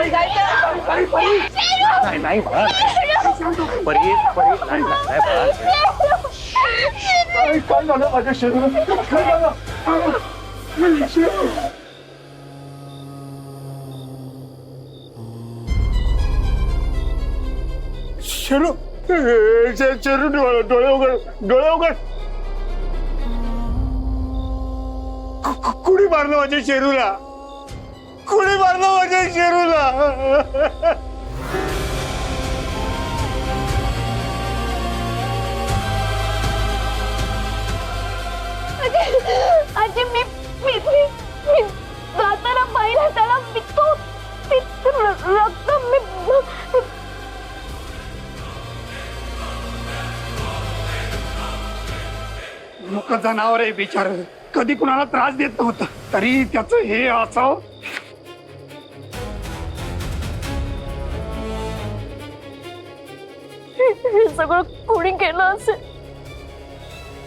नाही बाळा, परी परी नाही नाही काय झालं माझ्या शरीराला? काय झालं? शेरू शेरू डोळे उघड, डोळे उघड. कुणी मारलं माझ्या शेरूला? कुणी मारलं माझ्या शेरूला? आजी मी मी मी मी जाताना पाहिलं त्याला रक्त मी लोक जनावर आहे बिचार, कधी कुणाला त्रास देत नव्हता, तरी त्याचं हे असावं. हे सगळं कोणी केलं असेल?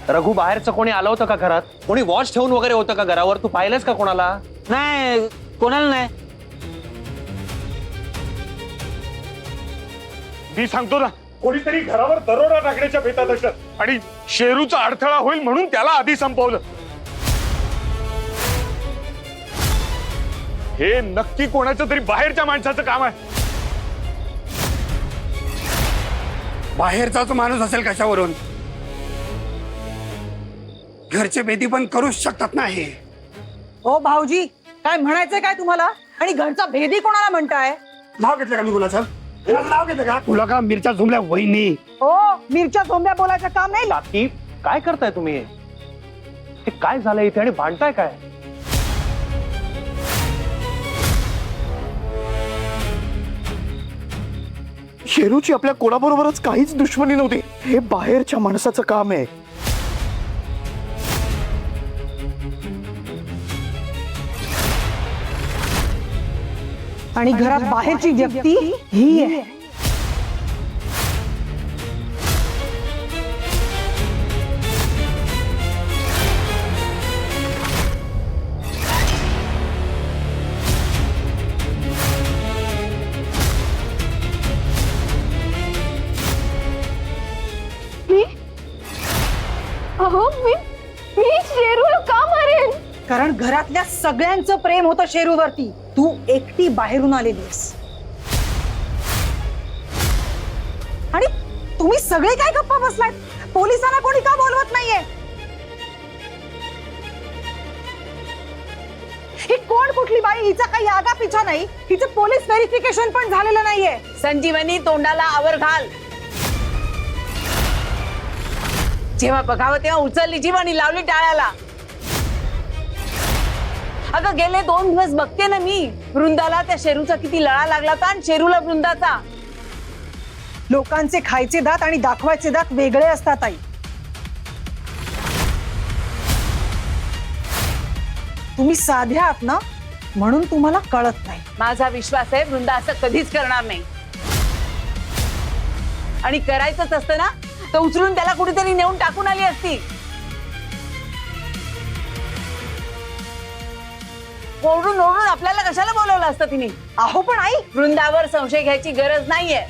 रघु बाहेरचं कोणी आलं होतं का घरात? कोणी वॉच ठेवून वगैरे होतं का घरावर? तू पाहिलंस का कोणाला? नाही, कोणाला नाही. मी सांगतो ना, कोणीतरी घरावर दरोडा टाकण्याच्या बेतात असत आणि शेरूचा अडथळा होईल म्हणून त्याला आधी संपवलं. हे नक्की कोणाचं तरी बाहेरच्या माणसाचं काम आहे. बाहेरचाच माणूस असेल कशावरून? घरचे भेदी पण करूच शकतात ना हे. ओ भाऊजी, काय म्हणायचंय काय तुम्हाला? आणि घरचा भेदी कोणाला म्हणताय? नाव घेतलं का मी कुणाचं? नाव घेतलं का? तुला का मिरच्या झुमल्या वहिनी? ओ मिरच्या झोंब्या बोलायचं काम नाही. काकी काय करताय तुम्ही? हे काय झालंय इथे आणि भांडताय काय? शेरूची आपल्या कोणाबरोबरच काहीच दुश्मनी नव्हती. हे बाहेरच्या माणसाचं काम आहे. आणि घरात बाहेरची व्यक्ती ही आहे. मी शेरूला का मारेन? कारण घरातल्या सगळ्यांचं प्रेम होतं शेरूवरती. तू एकटी बाहेरून आलेलीस. आणि तुम्ही सगळे काय गप्पा बसलात? पोलिसांना कोणी का बोलवत नाहीये? ही कोण कुठली बाई? हिचा काही आगा पिछा नाही. हिचं पोलीस व्हेरिफिकेशन पण झालेलं नाहीये. संजीवनी, तोंडाला आवर घाल. जेव्हा बघावं तेव्हा उचलली जीव आणि लावली टाळ्याला. अगं गेले 2 दिवस बघते ना मी, वृंदाला त्या शेरूचा किती लळा लागला होता आणि शेरूला वृंदाचा. लोकांचे खायचे दात आणि दाखवायचे दात वेगळे असतात आई. तुम्ही साध्या आहात ना, म्हणून तुम्हाला कळत नाही. माझा विश्वास आहे वृंदा असं कधीच करणार नाही. आणि करायचंच असतं ना तर उचलून त्याला कुठेतरी नेऊन टाकून आली असती. ओरडून ओरडून आपल्याला कशाला बोलवलं असतं तिने? अहो पण आई, वृंदावर संशय घ्यायची गरज नाहीये.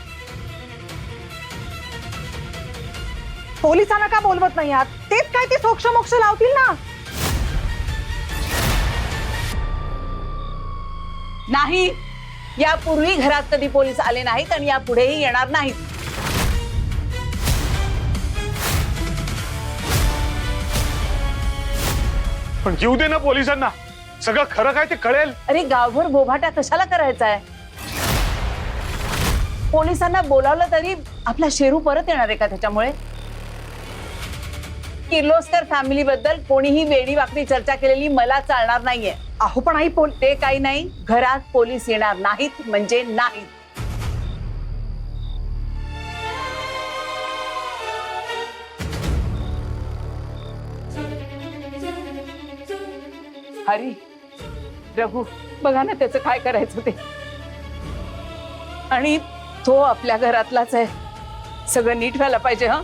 पोलिसांना का बोलवत नाही आहात? तेच काय ते सोक्ष मोक्ष लावतील ना. नाही, यापूर्वी घरात कधी पोलीस आले नाहीत आणि यापुढेही येणार नाहीत. पण जीव दे ना पोलिसांना, सगळं खरं काय ते कळेल. अरे गावभर बोभाटा कशाला करायचा आहे? पोलिसांना बोलावलं तरी आपला शेरू परत येणार आहे का त्याच्यामुळे? किर्लोस्कर फॅमिली बद्दल कोणीही वेडी वाकडी चर्चा केलेली मला चालणार नाहीये. अहो पण आई, ते काही नाही, घरात पोलीस येणार नाहीत म्हणजे नाहीत. हरी, रघु, बघा ना त्याचं काय करायचं ते. आणि तो आपल्या घरातलाच आहे. सगळं नीट व्हायला पाहिजे. हा